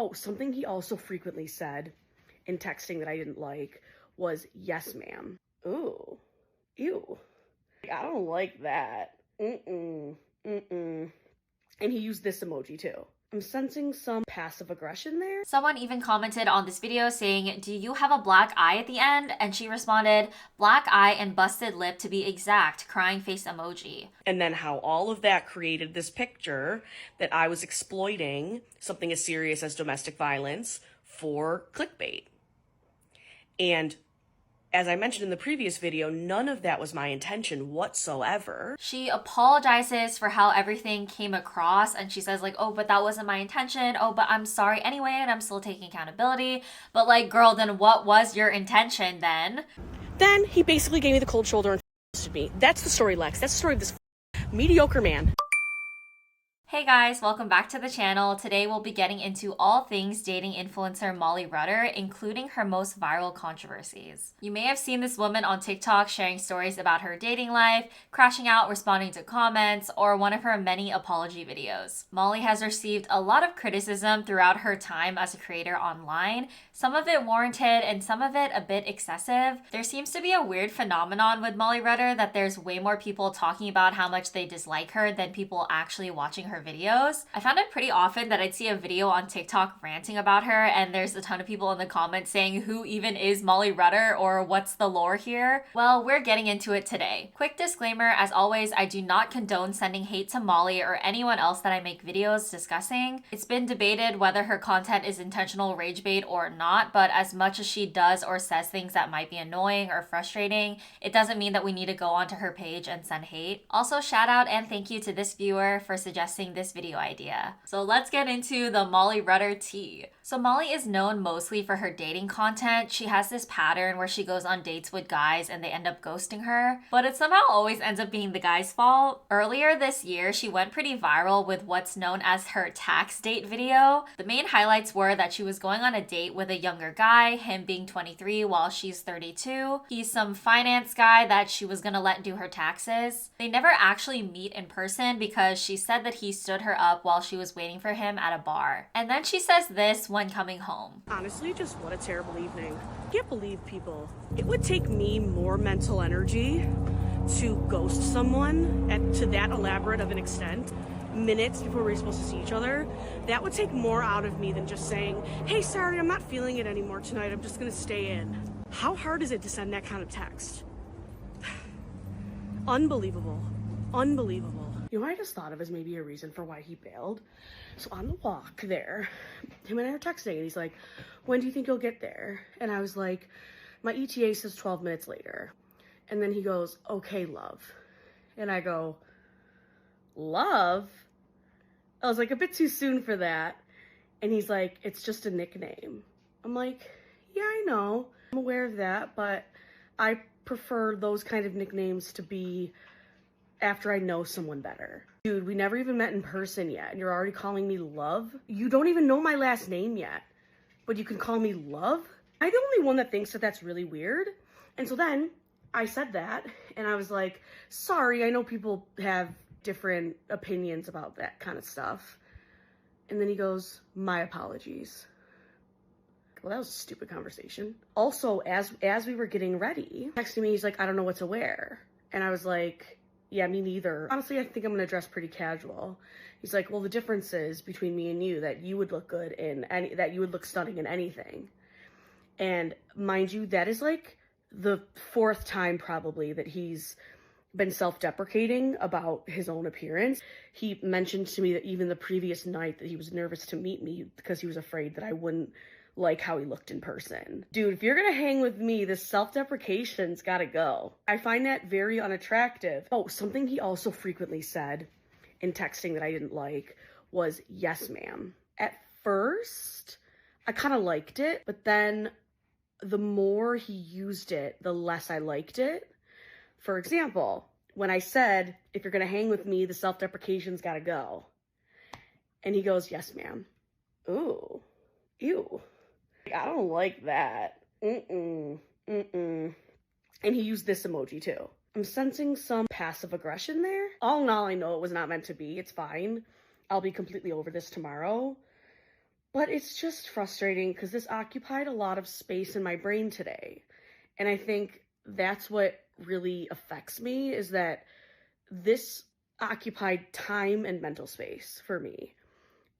Oh, something he also frequently said in texting that I didn't like was, yes, ma'am. Ooh, ew. I don't like that. Mm-mm, mm-mm. And he used this emoji too. I'm sensing some passive aggression there. Someone even commented on this video saying, "Do you have a black eye at the end?" And she responded, "Black eye and busted lip to be exact, crying face emoji." And then how all of that created this picture that I was exploiting something as serious as domestic violence for clickbait. And as I mentioned in the previous video, none of that was my intention whatsoever. She apologizes for how everything came across, and she says like, "Oh, but that wasn't my intention. Oh, but I'm sorry anyway, and I'm still taking accountability." But like, girl, then what was your intention then? Then he basically gave me the cold shoulder and to me. That's the story, Lex. That's the story of this mediocre man. Hey guys, welcome back to the channel. Today we'll be getting into all things dating influencer Molly Rutter, including her most viral controversies. You may have seen this woman on TikTok sharing stories about her dating life, crashing out, responding to comments, or one of her many apology videos. Molly has received a lot of criticism throughout her time as a creator online, some of it warranted and some of it a bit excessive. There seems to be a weird phenomenon with Molly Rutter that there's way more people talking about how much they dislike her than people actually watching her videos. I found it pretty often that I'd see a video on TikTok ranting about her and there's a ton of people in the comments saying who even is Molly Rutter or what's the lore here. Well, we're getting into it today. Quick disclaimer, as always, I do not condone sending hate to Molly or anyone else that I make videos discussing. It's been debated whether her content is intentional rage bait or not, but as much as she does or says things that might be annoying or frustrating, it doesn't mean that we need to go onto her page and send hate. Also, shout out and thank you to this viewer for suggesting this video idea. So let's get into the Molly Rutter tea. So Molly is known mostly for her dating content. She has this pattern where she goes on dates with guys and they end up ghosting her, but it somehow always ends up being the guy's fault. Earlier this year, she went pretty viral with what's known as her tax date video. The main highlights were that she was going on a date with a younger guy, him being 23 while she's 32. He's some finance guy that she was gonna let do her taxes. They never actually meet in person because she said that he stood her up while she was waiting for him at a bar. And then she says this when coming home. Honestly, just what a terrible evening. I can't believe people. It would take me more mental energy to ghost someone to that elaborate of an extent minutes before we're supposed to see each other. That would take more out of me than just saying, hey, sorry, I'm not feeling it anymore tonight. I'm just gonna stay in. How hard is it to send that kind of text? Unbelievable. Unbelievable. You know what I just thought of as maybe a reason for why he bailed? So on the walk there, him and I are texting and he's like, when do you think you'll get there? And I was like, my ETA says 12 minutes later. And then he goes, okay, love. And I go, love? I was like, a bit too soon for that. And he's like, it's just a nickname. I'm like, yeah, I know. I'm aware of that, but I prefer those kind of nicknames to be after I know someone better. Dude, we never even met in person yet, and you're already calling me love? You don't even know my last name yet, but you can call me love? I'm the only one that thinks that that's really weird. And so then I said that, and I was like, sorry, I know people have different opinions about that kind of stuff. And then he goes, my apologies. Well, that was a stupid conversation. Also, as we were getting ready, texting me, he's like, I don't know what to wear. And I was like, yeah, me neither. Honestly, I think I'm gonna dress pretty casual. He's like, well, the difference is between me and you that you would look good in that you would look stunning in anything. And mind you, that is like the fourth time probably that he's been self-deprecating about his own appearance. He mentioned to me that even the previous night that he was nervous to meet me because he was afraid that I wouldn't like how he looked in person. Dude, if you're gonna hang with me, this self-deprecation's gotta go. I find that very unattractive. Oh, something he also frequently said in texting that I didn't like was, yes, ma'am. At first, I kind of liked it, but then the more he used it, the less I liked it. For example, when I said, if you're gonna hang with me, the self-deprecation's gotta go. And he goes, yes, ma'am. Ooh, ew. I don't like that. Mm-mm, mm-mm. And he used this emoji too. I'm sensing some passive aggression there. All in all, I know it was not meant to be. It's fine. I'll be completely over this tomorrow. But it's just frustrating because this occupied a lot of space in my brain today. And I think that's what really affects me, is that this occupied time and mental space for me.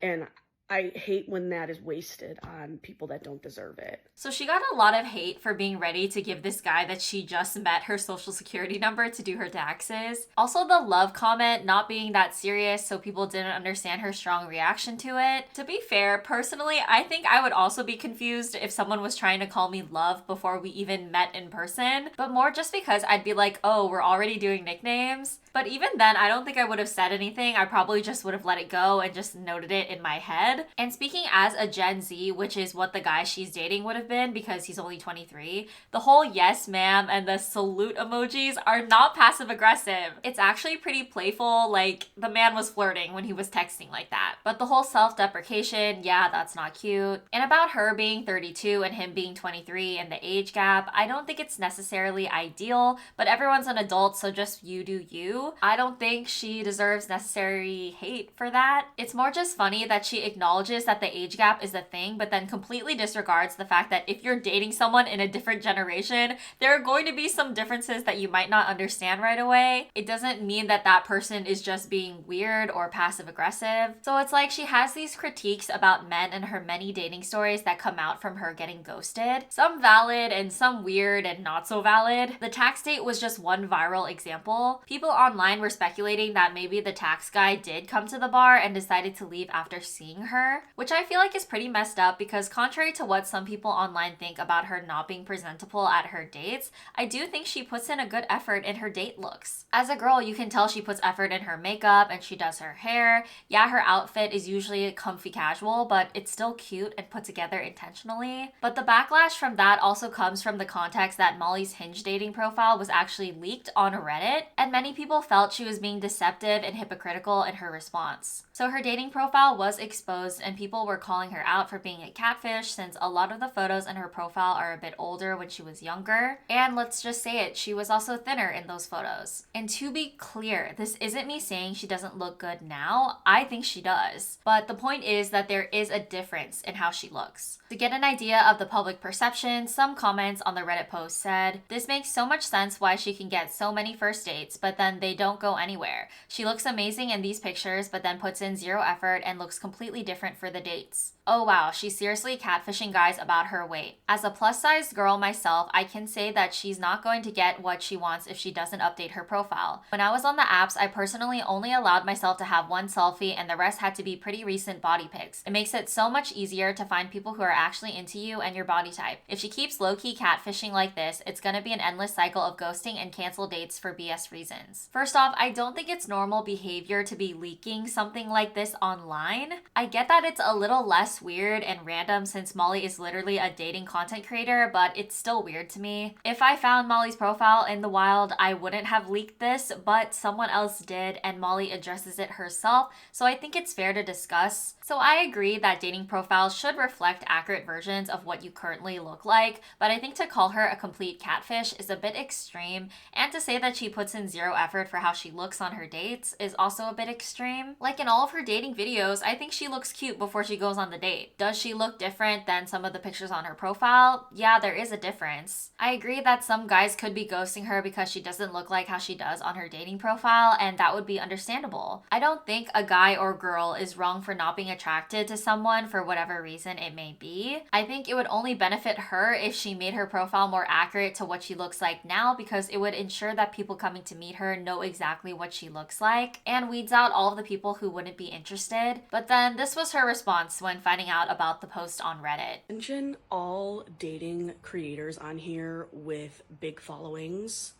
And I hate when that is wasted on people that don't deserve it. So she got a lot of hate for being ready to give this guy that she just met her social security number to do her taxes. Also, the love comment not being that serious, so people didn't understand her strong reaction to it. To be fair, personally, I think I would also be confused if someone was trying to call me love before we even met in person, but more just because I'd be like, oh, we're already doing nicknames. But even then, I don't think I would have said anything. I probably just would have let it go and just noted it in my head. And speaking as a Gen Z, which is what the guy she's dating would have been because he's only 23, the whole yes ma'am and the salute emojis are not passive aggressive. It's actually pretty playful, like the man was flirting when he was texting like that. But the whole self-deprecation, yeah, that's not cute. And about her being 32 and him being 23 and the age gap, I don't think it's necessarily ideal, but everyone's an adult, so just you do you. I don't think she deserves necessary hate for that. It's more just funny that she acknowledges that the age gap is a thing, but then completely disregards the fact that if you're dating someone in a different generation, there are going to be some differences that you might not understand right away. It doesn't mean that that person is just being weird or passive aggressive. So it's like she has these critiques about men and her many dating stories that come out from her getting ghosted. Some valid and some weird and not so valid. The tax date was just one viral example. People online were speculating that maybe the tax guy did come to the bar and decided to leave after seeing her, which I feel like is pretty messed up because contrary to what some people online think about her not being presentable at her dates, I do think she puts in a good effort in her date looks. As a girl, you can tell she puts effort in her makeup and she does her hair. Yeah, her outfit is usually comfy casual, but it's still cute and put together intentionally. But the backlash from that also comes from the context that Molly's Hinge dating profile was actually leaked on Reddit, and many people felt she was being deceptive and hypocritical in her response. So her dating profile was exposed and people were calling her out for being a catfish since a lot of the photos in her profile are a bit older when she was younger. And let's just say it, she was also thinner in those photos. And to be clear, this isn't me saying she doesn't look good now. I think she does. But the point is that there is a difference in how she looks. To get an idea of the public perception, some comments on the Reddit post said, "This makes so much sense why she can get so many first dates, but then they don't go anywhere. She looks amazing in these pictures, but then puts in zero effort and looks completely different for the dates. Oh wow, she's seriously catfishing guys about her weight. As a plus-sized girl myself, I can say that she's not going to get what she wants if she doesn't update her profile. When I was on the apps, I personally only allowed myself to have one selfie and the rest had to be pretty recent body pics. It makes it so much easier to find people who are actually into you and your body type. If she keeps low-key catfishing like this, it's gonna be an endless cycle of ghosting and cancel dates for BS reasons." First off, I don't think it's normal behavior to be leaking something like this online. I get that it's a little less weird and random since Molly is literally a dating content creator, but it's still weird to me. If I found Molly's profile in the wild, I wouldn't have leaked this, but someone else did and Molly addresses it herself, so I think it's fair to discuss. So I agree that dating profiles should reflect accurate versions of what you currently look like, but I think to call her a complete catfish is a bit extreme, and to say that she puts in zero effort for how she looks on her dates is also a bit extreme. Like in all of her dating videos, I think she looks cute before she goes on the date. Does she look different than some of the pictures on her profile? Yeah, there is a difference. I agree that some guys could be ghosting her because she doesn't look like how she does on her dating profile, and that would be understandable. I don't think a guy or girl is wrong for not being attracted to someone for whatever reason it may be. I think it would only benefit her if she made her profile more accurate to what she looks like now, because it would ensure that people coming to meet her know exactly what she looks like and weeds out all of the people who wouldn't be interested. But then this was her response when finding out about the post on Reddit. Mention all dating creators on here with big followings.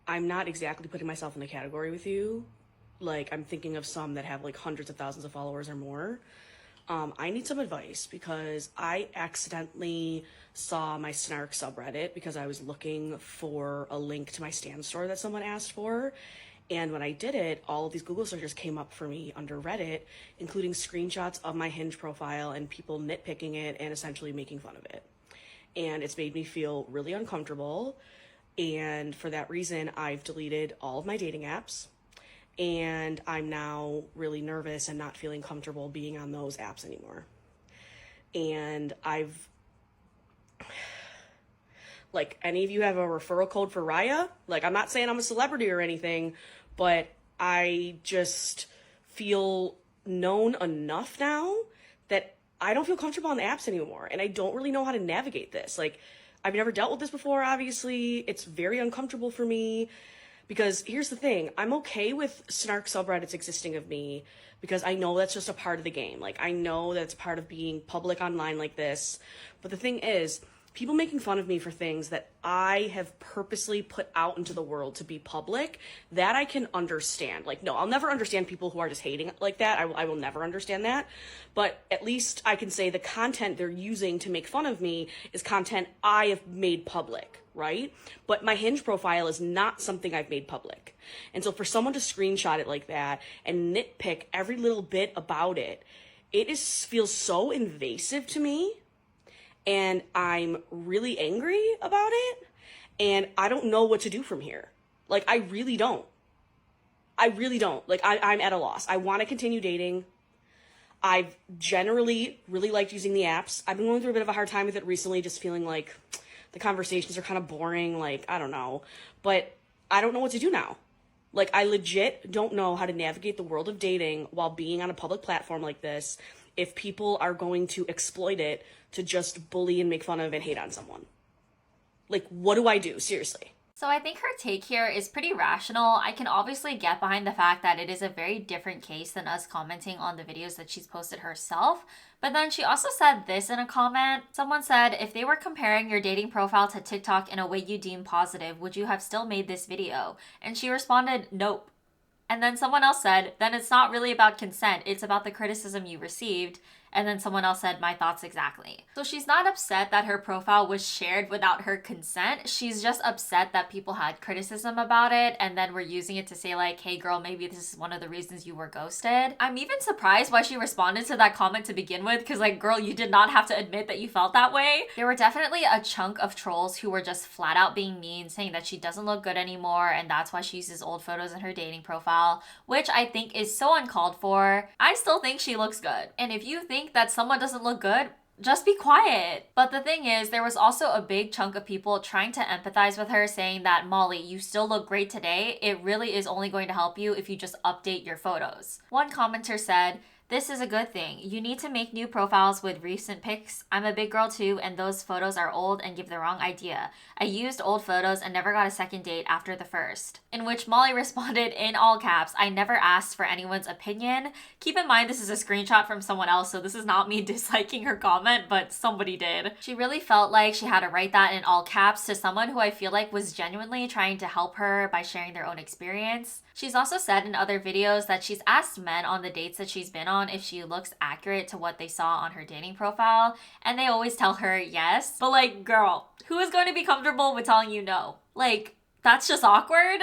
I'm not exactly putting myself in the category with you. Like, I'm thinking of some that have like hundreds of thousands of followers or more. I need some advice because I accidentally saw my Snark subreddit because I was looking for a link to my Stan store that someone asked for. And when I did it, all of these Google searches came up for me under Reddit, including screenshots of my Hinge profile and people nitpicking it and essentially making fun of it. And it's made me feel really uncomfortable. And for that reason, I've deleted all of my dating apps. And I'm now really nervous and not feeling comfortable being on those apps anymore. and I've, like, any of you have a referral code for Raya? Like, I'm not saying I'm a celebrity or anything, but I just feel known enough now that I don't feel comfortable on the apps anymore, and I don't really know how to navigate this. Like, I've never dealt with this before, obviously. It's very uncomfortable for me, because here's the thing. I'm okay with snark subreddits existing of me, because I know that's just a part of the game. Like, I know that's part of being public online like this. But the thing is, people making fun of me for things that I have purposely put out into the world to be public, that I can understand. Like, no, I'll never understand people who are just hating like that. I will never understand that. But at least I can say the content they're using to make fun of me is content I have made public, right? But my Hinge profile is not something I've made public. And so for someone to screenshot it like that and nitpick every little bit about it, feels so invasive to me. And I'm really angry about it, and I don't know what to do from here. Like, I really don't. Like, I'm at a loss. I want to continue dating. I've generally really liked using the apps. I've been going through a bit of a hard time with it recently, just feeling like the conversations are kind of boring, like, I don't know. But I don't know what to do now. Like, I legit don't know how to navigate the world of dating while being on a public platform like this, if people are going to exploit it to just bully and make fun of and hate on someone. Like, what do I do? Seriously. So I think her take here is pretty rational. I can obviously get behind the fact that it is a very different case than us commenting on the videos that she's posted herself. But then she also said this in a comment. Someone said, if they were comparing your dating profile to TikTok in a way you deem positive, would you have still made this video? And she responded, nope. And then someone else said, then it's not really about consent, it's about the criticism you received. And then someone else said, my thoughts exactly. So she's not upset that her profile was shared without her consent. She's just upset that people had criticism about it and then were using it to say like, hey girl, maybe this is one of the reasons you were ghosted. I'm even surprised why she responded to that comment to begin with, because like, girl, you did not have to admit that you felt that way. There were definitely a chunk of trolls who were just flat out being mean, saying that she doesn't look good anymore and that's why she uses old photos in her dating profile, which I think is so uncalled for. I still think she looks good. And if you think that someone doesn't look good, just be quiet. But the thing is, there was also a big chunk of people trying to empathize with her, saying that, Molly, you still look great today. It really is only going to help you if you just update your photos. One commenter said, this is a good thing. You need to make new profiles with recent pics. I'm a big girl too, and those photos are old and give the wrong idea. I used old photos and never got a second date after the first. In which Molly responded in all caps, I never asked for anyone's opinion. Keep in mind this is a screenshot from someone else, so this is not me disliking her comment, but somebody did. She really felt like she had to write that in all caps to someone who I feel like was genuinely trying to help her by sharing their own experience. She's also said in other videos that she's asked men on the dates that she's been on if she looks accurate to what they saw on her dating profile, and they always tell her yes. But like, girl, who is going to be comfortable with telling you no? Like, that's just awkward.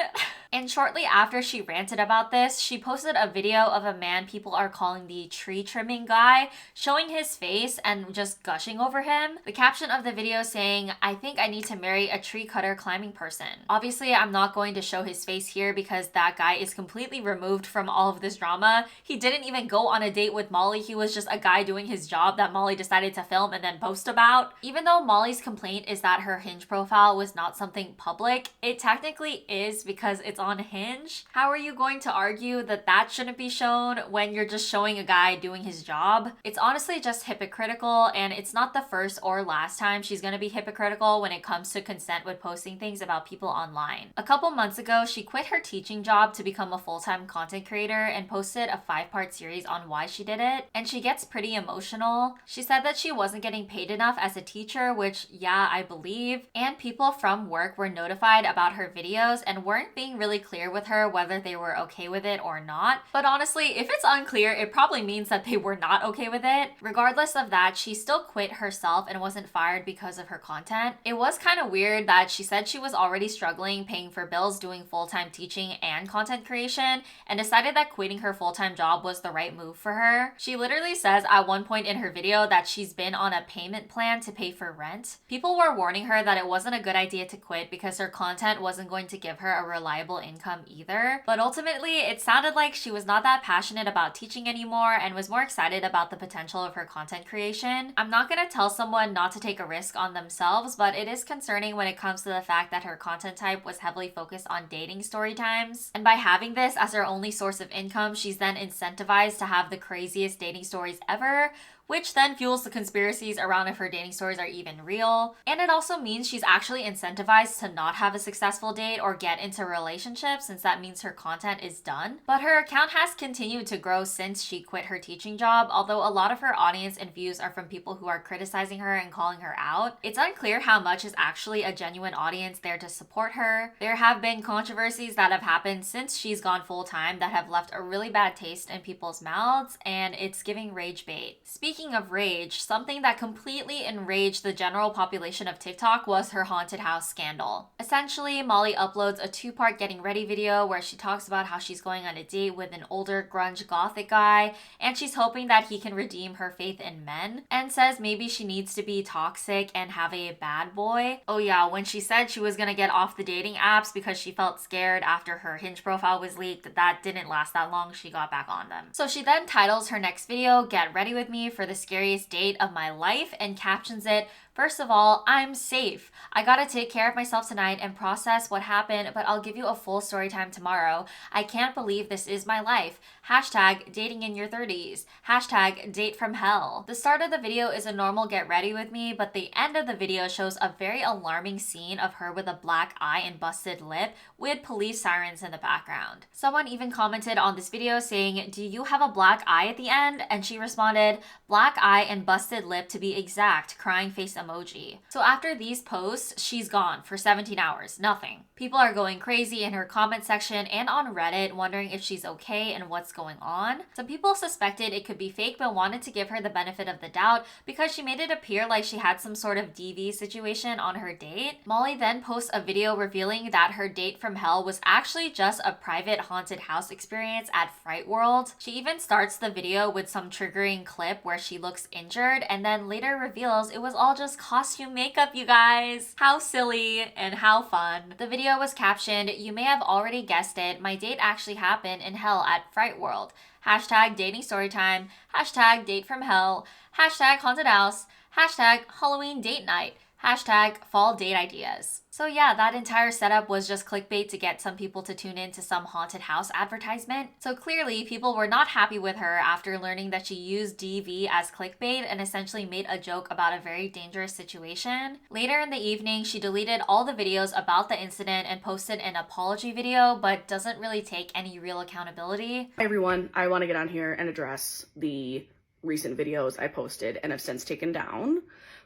And shortly after she ranted about this, she posted a video of a man people are calling the tree trimming guy, showing his face and just gushing over him. The caption of the video saying, I think I need to marry a tree cutter climbing person. Obviously, I'm not going to show his face here because that guy is completely removed from all of this drama. He didn't even go on a date with Molly. He was just a guy doing his job that Molly decided to film and then post about. Even though Molly's complaint is that her Hinge profile was not something public, it technically is because it's on Hinge. How are you going to argue that that shouldn't be shown when you're just showing a guy doing his job? It's honestly just hypocritical, and it's not the first or last time she's gonna be hypocritical when it comes to consent with posting things about people online. A couple months ago, she quit her teaching job to become a full-time content creator and posted a 5-part series on why she did it, and she gets pretty emotional. She said that she wasn't getting paid enough as a teacher, which, yeah, I believe, and people from work were notified about her videos and weren't being really clear with her whether they were okay with it or not. But honestly, if it's unclear, it probably means that they were not okay with it. Regardless of that, she still quit herself and wasn't fired because of her content. It was kind of weird that she said she was already struggling paying for bills doing full-time teaching and content creation and decided that quitting her full-time job was the right move for her. She literally says at one point in her video that she's been on a payment plan to pay for rent. People were warning her that it wasn't a good idea to quit because her content wasn't going to give her a reliable stable income either. But ultimately, it sounded like she was not that passionate about teaching anymore and was more excited about the potential of her content creation. I'm not gonna tell someone not to take a risk on themselves, but it is concerning when it comes to the fact that her content type was heavily focused on dating story times. And by having this as her only source of income, she's then incentivized to have the craziest dating stories ever, which then fuels the conspiracies around if her dating stories are even real. And it also means she's actually incentivized to not have a successful date or get into a relationship, since that means her content is done. But her account has continued to grow since she quit her teaching job, although a lot of her audience and views are from people who are criticizing her and calling her out. It's unclear how much is actually a genuine audience there to support her. There have been controversies that have happened since she's gone full-time that have left a really bad taste in people's mouths, and it's giving rage bait. Speaking of rage, something that completely enraged the general population of TikTok was her haunted house scandal. Essentially, Molly uploads a two-part getting ready video where she talks about how she's going on a date with an older grunge gothic guy, and she's hoping that he can redeem her faith in men, and says maybe she needs to be toxic and have a bad boy. Oh yeah, when she said she was gonna get off the dating apps because she felt scared after her Hinge profile was leaked, that didn't last that long. She got back on them. So she then titles her next video, "Get Ready With Me for the Scariest Date of My Life," and captions it, "First of all, I'm safe. I gotta take care of myself tonight and process what happened, but I'll give you a full story time tomorrow. I can't believe this is my life. Hashtag dating in your 30s. Hashtag date from hell." The start of the video is a normal get ready with me, but the end of the video shows a very alarming scene of her with a black eye and busted lip with police sirens in the background. Someone even commented on this video saying, "Do you have a black eye at the end?" And she responded, "Black eye and busted lip to be exact, crying face emoji." So after these posts, she's gone for 17 hours, nothing. People are going crazy in her comment section and on Reddit wondering if she's okay and what's going on. Some people suspected it could be fake but wanted to give her the benefit of the doubt because she made it appear like she had some sort of DV situation on her date. Molly then posts a video revealing that her date from hell was actually just a private haunted house experience at Fright World. She even starts the video with some triggering clip where she looks injured and then later reveals it was all just costume makeup, you guys. How silly and how fun. The video was captioned, "You may have already guessed it, my date actually happened in hell at Fright World. Hashtag dating storytime. Hashtag date from hell. Hashtag haunted house. Hashtag Halloween date night. Hashtag fall date ideas." So yeah, that entire setup was just clickbait to get some people to tune in to some haunted house advertisement. So clearly, people were not happy with her after learning that she used DV as clickbait and essentially made a joke about a very dangerous situation. Later in the evening, she deleted all the videos about the incident and posted an apology video, but doesn't really take any real accountability. Hi everyone, I want to get on here and address the recent videos I posted and have since taken down.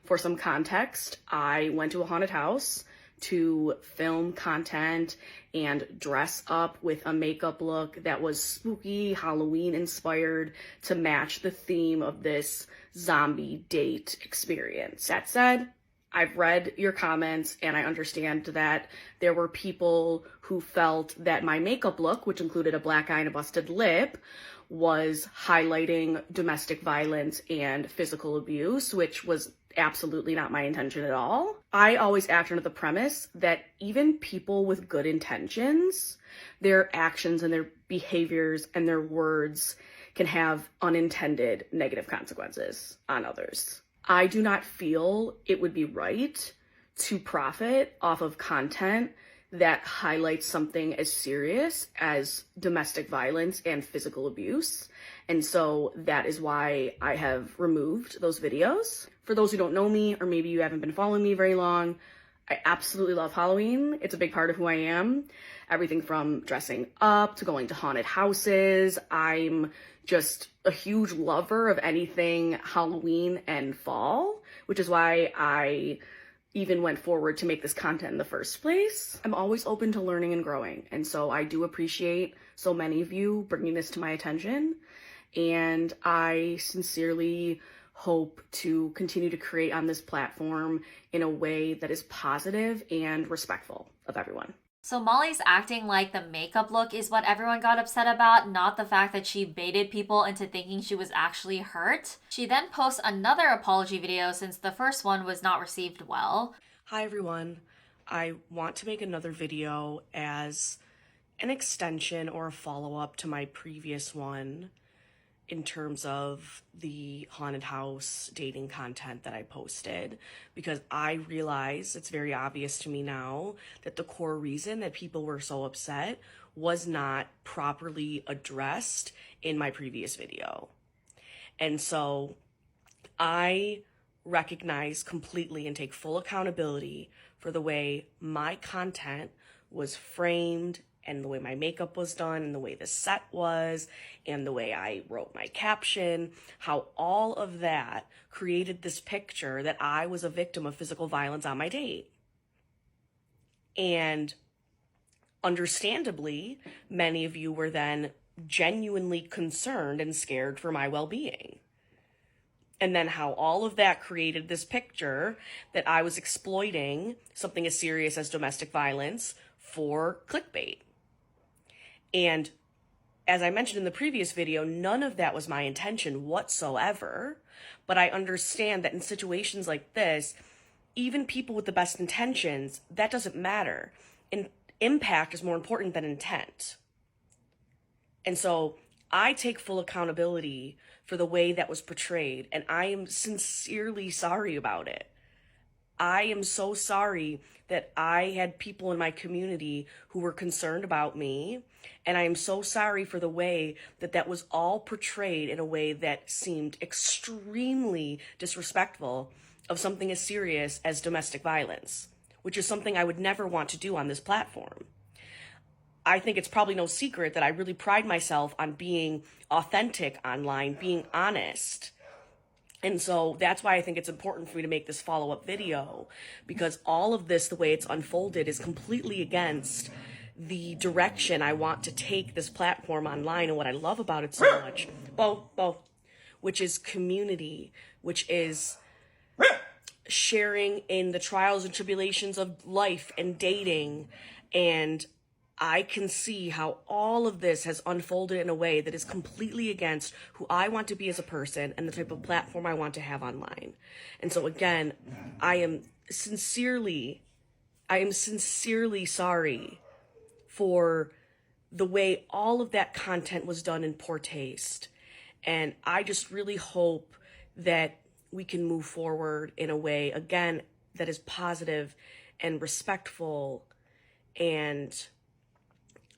For some context, I went to a haunted house to film content and dress up with a makeup look that was spooky, Halloween inspired to match the theme of this zombie date experience. That said, I've read your comments and I understand that there were people who felt that my makeup look, which included a black eye and a busted lip, was highlighting domestic violence and physical abuse, which was absolutely not my intention at all. I always act under the premise that even people with good intentions, their actions and their behaviors and their words can have unintended negative consequences on others. I do not feel it would be right to profit off of content that highlights something as serious as domestic violence and physical abuse. And so that is why I have removed those videos. For those who don't know me, or maybe you haven't been following me very long, I absolutely love Halloween. It's a big part of who I am. Everything from dressing up to going to haunted houses. I'm just a huge lover of anything Halloween and fall, which is why I even went forward to make this content in the first place. I'm always open to learning and growing. And so I do appreciate so many of you bringing this to my attention. And I sincerely hope to continue to create on this platform in a way that is positive and respectful of everyone. So Molly's acting like the makeup look is what everyone got upset about, not the fact that she baited people into thinking she was actually hurt. She then posts another apology video since the first one was not received well. Hi everyone. I want to make another video as an extension or a follow-up to my previous one in terms of the haunted house dating content that I posted, because I realize it's very obvious to me now that the core reason that people were so upset was not properly addressed in my previous video. And so I recognize completely and take full accountability for the way my content was framed and the way my makeup was done and the way the set was and the way I wrote my caption, how all of that created this picture that I was a victim of physical violence on my date. And understandably, many of you were then genuinely concerned and scared for my well-being. And then how all of that created this picture that I was exploiting something as serious as domestic violence for clickbait. And as I mentioned in the previous video, none of that was my intention whatsoever. But I understand that in situations like this, even people with the best intentions, that doesn't matter. Impact is more important than intent. And so I take full accountability for the way that was portrayed, and I am sincerely sorry about it. I am so sorry that I had people in my community who were concerned about me, and I am so sorry for the way that that was all portrayed in a way that seemed extremely disrespectful of something as serious as domestic violence, which is something I would never want to do on this platform. I think it's probably no secret that I really pride myself on being authentic online, being honest. And so that's why I think it's important for me to make this follow-up video, because all of this, the way it's unfolded, is completely against the direction I want to take this platform online and what I love about it so much, which is community, which is sharing in the trials and tribulations of life and dating. And I can see how all of this has unfolded in a way that is completely against who I want to be as a person and the type of platform I want to have online. And so again, I am sincerely sorry for the way all of that content was done in poor taste. And I just really hope that we can move forward in a way, again, that is positive and respectful. And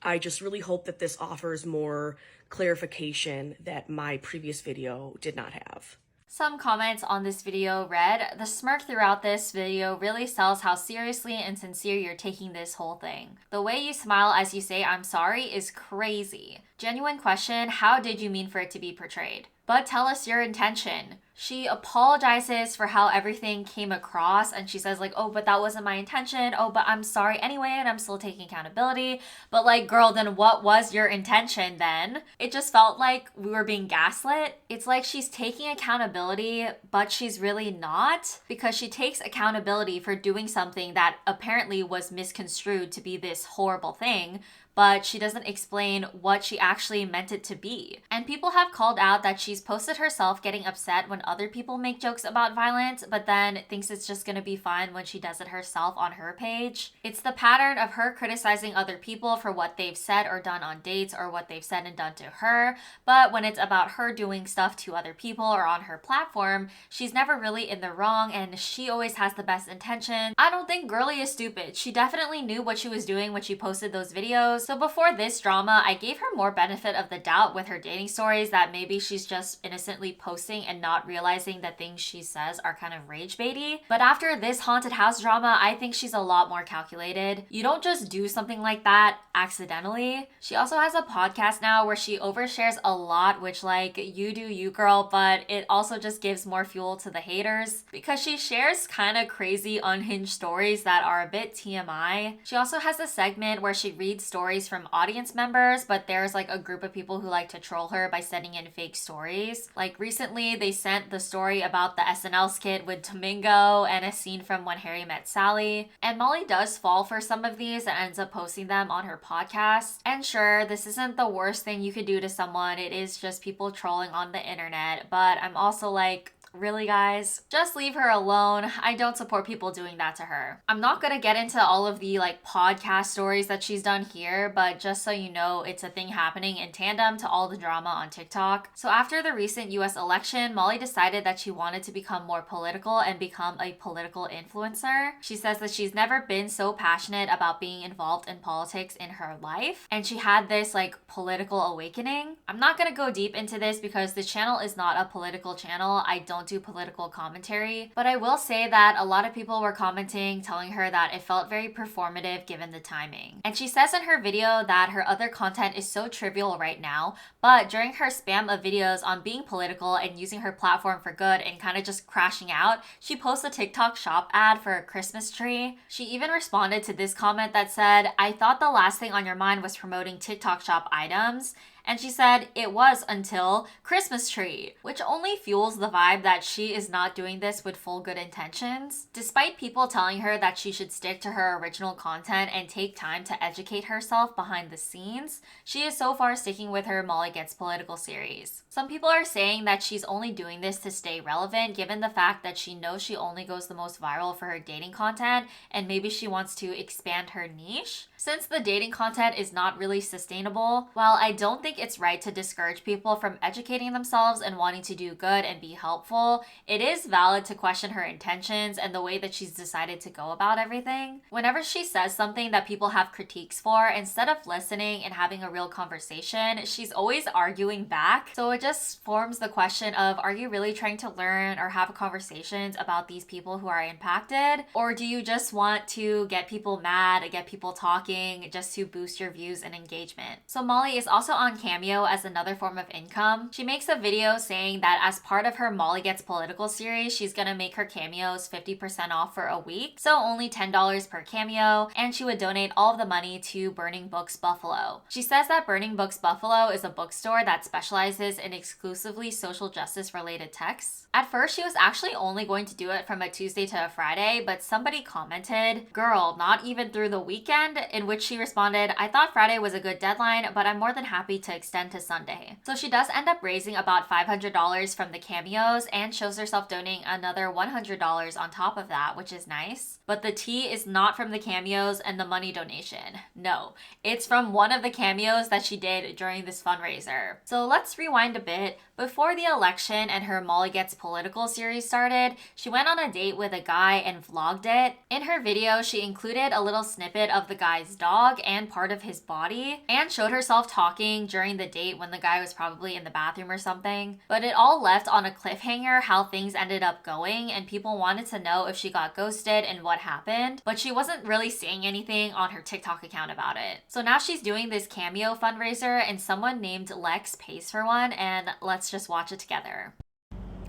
I just really hope that this offers more clarification that my previous video did not have. Some comments on this video read, "The smirk throughout this video really sells how seriously and sincere you're taking this whole thing. The way you smile as you say I'm sorry is crazy. Genuine question, how did you mean for it to be portrayed? But tell us your intention." She apologizes for how everything came across, and she says like, "Oh, but that wasn't my intention. Oh, but I'm sorry anyway, and I'm still taking accountability." But like, girl, then what was your intention then? It just felt like we were being gaslit. It's like she's taking accountability, but she's really not, because she takes accountability for doing something that apparently was misconstrued to be this horrible thing, but she doesn't explain what she actually meant it to be. And people have called out that she's posted herself getting upset when other people make jokes about violence, but then thinks it's just gonna be fine when she does it herself on her page. It's the pattern of her criticizing other people for what they've said or done on dates or what they've said and done to her, but when it's about her doing stuff to other people or on her platform, she's never really in the wrong and she always has the best intention. I don't think Girly is stupid. She definitely knew what she was doing when she posted those videos. So before this drama, I gave her more benefit of the doubt with her dating stories, that maybe she's just innocently posting and not realizing that things she says are kind of rage baity. But after this haunted house drama, I think she's a lot more calculated. You don't just do something like that accidentally. She also has a podcast now where she overshares a lot, which like, you do you girl, but it also just gives more fuel to the haters because she shares kind of crazy unhinged stories that are a bit TMI. She also has a segment where she reads stories from audience members, but there's like a group of people who like to troll her by sending in fake stories. Like recently they sent the story about the SNL skit with Domingo and a scene from When Harry Met Sally. And Molly does fall for some of these and ends up posting them on her podcast. And sure, this isn't the worst thing you could do to someone. It is just people trolling on the internet. But I'm also like, Really, guys? Just leave her alone. I don't support people doing that to her. I'm not gonna get into all of the like podcast stories that she's done here, but just so you know, it's a thing happening in tandem to all the drama on TikTok. So after the recent US election, Molly decided that she wanted to become more political and become a political influencer. She says that she's never been so passionate about being involved in politics in her life, and she had this like political awakening. I'm not gonna go deep into this because the channel is not a political channel. I don't do political commentary, but I will say that a lot of people were commenting telling her that it felt very performative given the timing. And she says in her video that her other content is so trivial right now, but during her spam of videos on being political and using her platform for good and kind of just crashing out, she posts a TikTok shop ad for a Christmas tree. She even responded to this comment that said, "I thought the last thing on your mind was promoting TikTok shop items." And she said it was until Christmas tree, which only fuels the vibe that she is not doing this with full good intentions. Despite people telling her that she should stick to her original content and take time to educate herself behind the scenes, she is so far sticking with her Molly Gets Political series. Some people are saying that she's only doing this to stay relevant given the fact that she knows she only goes the most viral for her dating content, and maybe she wants to expand her niche. Since the dating content is not really sustainable, while I don't think it's right to discourage people from educating themselves and wanting to do good and be helpful, it is valid to question her intentions and the way that she's decided to go about everything. Whenever she says something that people have critiques for, instead of listening and having a real conversation, she's always arguing back. So it just forms the question of, are you really trying to learn or have conversations about these people who are impacted? Or do you just want to get people mad and get people talking just to boost your views and engagement? So Molly is also on Cameo as another form of income. She makes a video saying that as part of her Molly Gets Political series, she's gonna make her cameos 50% off for a week, so only $10 per cameo, and she would donate all of the money to Burning Books Buffalo. She says that Burning Books Buffalo is a bookstore that specializes in exclusively social justice related texts. At first, she was actually only going to do it from a Tuesday to a Friday, but somebody commented, "Girl, not even through the weekend?" In which she responded, "I thought Friday was a good deadline, but I'm more than happy to extend to Sunday." So she does end up raising about $500 from the cameos and shows herself donating another $100 on top of that, which is nice. But the tea is not from the cameos and the money donation. No, it's from one of the cameos that she did during this fundraiser. So let's rewind a bit. Before the election and her Molly Gets Political series started, she went on a date with a guy and vlogged it. In her video, she included a little snippet of the guy's dog and part of his body, and showed herself talking during the date when the guy was probably in the bathroom or something. But it all left on a cliffhanger how things ended up going, and people wanted to know if she got ghosted and what happened, but she wasn't really saying anything on her TikTok account about it. So now she's doing this Cameo fundraiser, and someone named Lex pays for one, and let's just watch it together.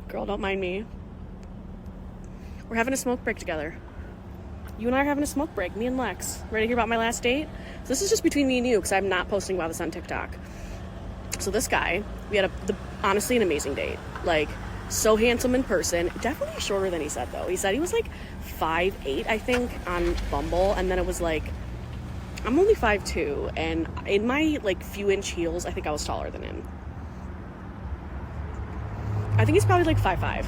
Girl, don't mind me. We're having a smoke break together. You and I are having a smoke break, me and Lex. Ready to hear about my last date? So this is just between me and you, because I'm not posting about this on TikTok. So this guy, we had honestly an amazing date. Like, so handsome in person. Definitely shorter than he said, though. He said he was like 5'8", I think, on Bumble, and then it was like, I'm only 5'2", and in my like few inch heels, I think I was taller than him. I think he's probably like 5'5".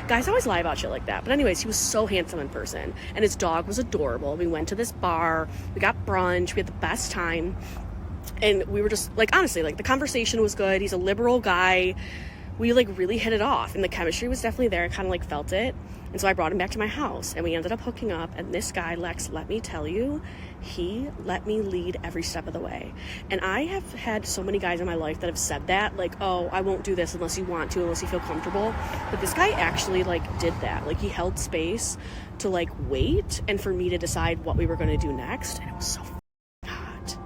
Guys always lie about shit like that. But anyways, he was so handsome in person, and his dog was adorable. We went to this bar, we got brunch, we had the best time, and we were just like, honestly, like the conversation was good. He's a liberal guy. We like really hit it off, and the chemistry was definitely there. I kind of like felt it. And so I brought him back to my house, and we ended up hooking up. And this guy, Lex, let me tell you, he let me lead every step of the way. And I have had so many guys in my life that have said that, like, oh, I won't do this unless you want to, unless you feel comfortable. But this guy actually like did that. Like, he held space to like wait and for me to decide what we were going to do next. And it was so hot.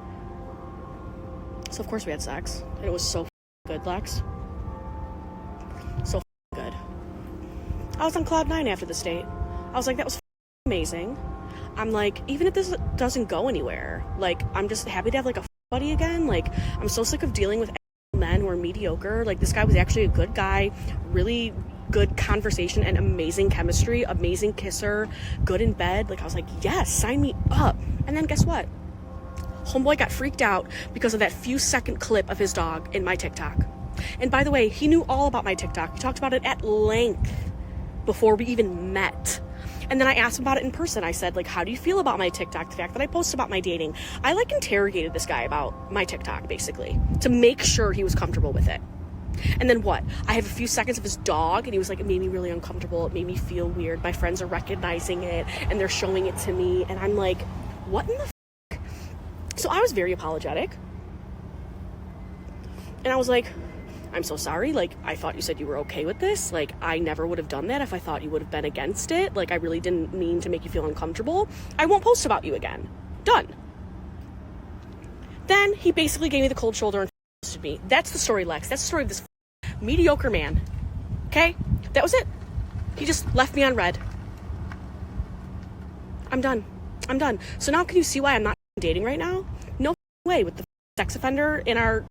So of course we had sex, and it was so good, Lex. So good. I was on cloud 9 after this date. I was like, that was amazing. I'm like, even if this doesn't go anywhere, like, I'm just happy to have like a buddy again. Like, I'm so sick of dealing with men who are mediocre. Like, this guy was actually a good guy, really good conversation and amazing chemistry, amazing kisser, good in bed. Like, I was like, yes, sign me up. And then guess what? Homeboy got freaked out because of that few second clip of his dog in my TikTok. And by the way, he knew all about my TikTok. We talked about it at length before we even met. And then I asked him about it in person. I said, like, how do you feel about my TikTok? The fact that I post about my dating. I like interrogated this guy about my TikTok, basically, to make sure he was comfortable with it. And then what? I have a few seconds of his dog, and he was like, it made me really uncomfortable. It made me feel weird. My friends are recognizing it, and they're showing it to me. And I'm like, what in the f***? So I was very apologetic. And I was like, I'm so sorry. Like, I thought you said you were okay with this. Like, I never would have done that if I thought you would have been against it. Like, I really didn't mean to make you feel uncomfortable. I won't post about you again. Done. Then he basically gave me the cold shoulder and ghosted me. That's the story, Lex. That's the story of this mediocre man. Okay? That was it. He just left me on red. I'm done. I'm done. So now can you see why I'm not dating right now? No way with the sex offender in our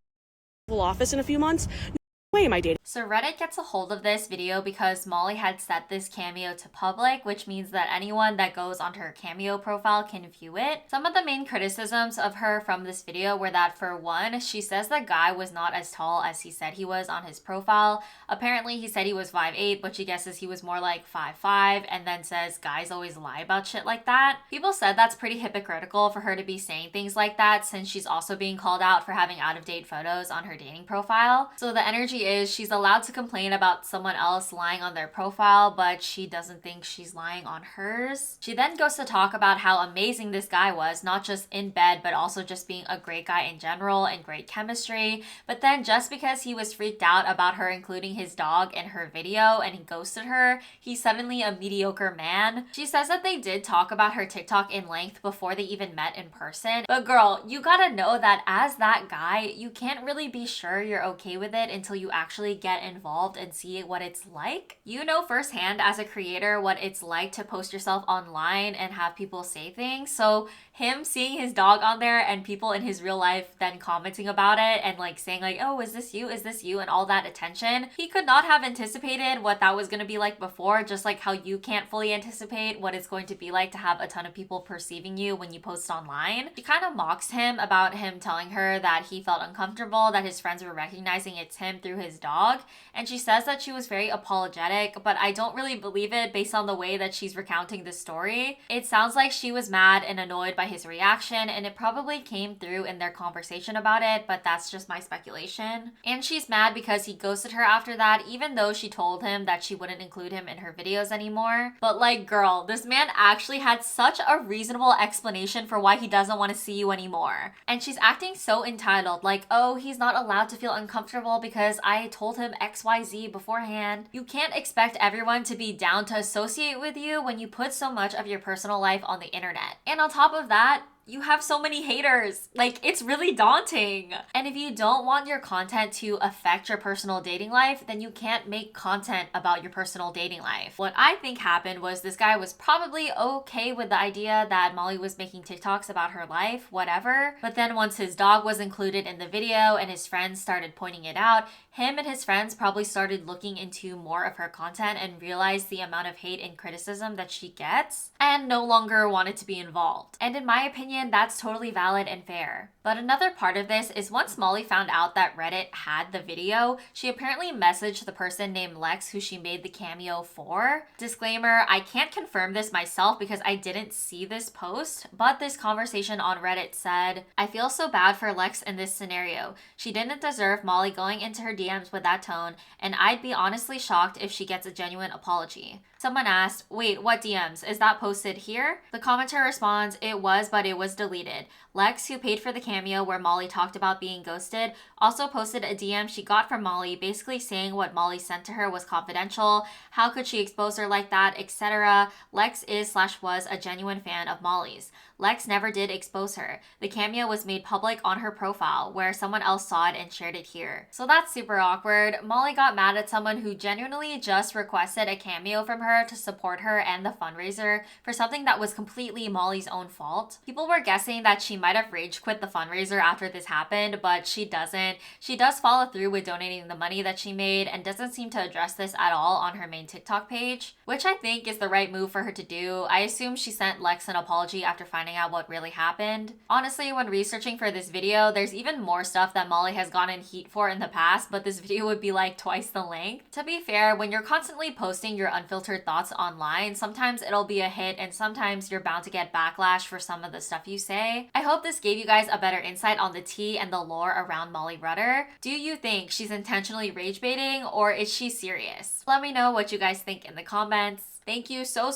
office in a few months. No way am I dating. So Reddit gets a hold of this video because Molly had set this Cameo to public, which means that anyone that goes onto her Cameo profile can view it. Some of the main criticisms of her from this video were that, for one, she says the guy was not as tall as he said he was on his profile. Apparently he said he was 5'8", but she guesses he was more like 5'5", and then says guys always lie about shit like that. People said that's pretty hypocritical for her to be saying things like that, since she's also being called out for having out-of-date photos on her dating profile. So the energy is she's allowed to complain about someone else lying on their profile, but she doesn't think she's lying on hers. She then goes to talk about how amazing this guy was, not just in bed, but also just being a great guy in general and great chemistry. But then just because he was freaked out about her including his dog in her video and he ghosted her, he's suddenly a mediocre man. She says that they did talk about her TikTok in length before they even met in person. But girl, you gotta know that as that guy, you can't really be sure you're okay with it until you actually get involved and see what it's like. You know firsthand as a creator what it's like to post yourself online and have people say things. So him seeing his dog on there and people in his real life then commenting about it and like saying like, oh, is this you? Is this you? And all that attention. He could not have anticipated what that was going to be like before, just like how you can't fully anticipate what it's going to be like to have a ton of people perceiving you when you post online. She kind of mocks him about him telling her that he felt uncomfortable, that his friends were recognizing it's him through his dog. And she says that she was very apologetic, but I don't really believe it based on the way that she's recounting this story. It sounds like she was mad and annoyed by his reaction, and it probably came through in their conversation about it, but that's just my speculation. And she's mad because he ghosted her after that, even though she told him that she wouldn't include him in her videos anymore. But like, girl, this man actually had such a reasonable explanation for why he doesn't want to see you anymore. And she's acting so entitled, like, oh, he's not allowed to feel uncomfortable because I told him XYZ beforehand. You can't expect everyone to be down to associate with you when you put so much of your personal life on the internet. And on top of that, you have so many haters. Like, it's really daunting. And if you don't want your content to affect your personal dating life, then you can't make content about your personal dating life. What I think happened was this guy was probably okay with the idea that Molly was making TikToks about her life, whatever. But then once his dog was included in the video and his friends started pointing it out, him and his friends probably started looking into more of her content and realized the amount of hate and criticism that she gets and no longer wanted to be involved. And in my opinion, that's totally valid and fair. But another part of this is once Molly found out that Reddit had the video, she apparently messaged the person named Lex who she made the cameo for. Disclaimer, I can't confirm this myself because I didn't see this post, but this conversation on Reddit said, I feel so bad for Lex in this scenario. She didn't deserve Molly going into her DMs with that tone, and I'd be honestly shocked if she gets a genuine apology. Someone asked, wait, what DMs? Is that posted here? The commenter responds, it was, but it was deleted. Lex, who paid for the cameo where Molly talked about being ghosted, also posted a DM she got from Molly basically saying what Molly sent to her was confidential, how could she expose her like that, etc. Lex is/was a genuine fan of Molly's. Lex never did expose her. The cameo was made public on her profile, where someone else saw it and shared it here. So that's super awkward. Molly got mad at someone who genuinely just requested a cameo from her to support her and the fundraiser for something that was completely Molly's own fault. People were guessing that she might have rage quit the fundraiser fundraiser after this happened, but she doesn't. She does follow through with donating the money that she made and doesn't seem to address this at all on her main TikTok page, which I think is the right move for her to do. I assume she sent Lex an apology after finding out what really happened. Honestly, when researching for this video, there's even more stuff that Molly has gotten heat for in the past, but this video would be like twice the length. To be fair, when you're constantly posting your unfiltered thoughts online, sometimes it'll be a hit and sometimes you're bound to get backlash for some of the stuff you say. I hope this gave you guys a better insight on the tea and the lore around Molly Rutter. Do you think she's intentionally rage baiting or is she serious? Let me know what you guys think in the comments. Thank you so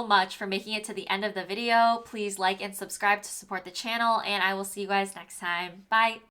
much for making it to the end of the video. Please like and subscribe to support the channel, and I will see you guys next time. Bye!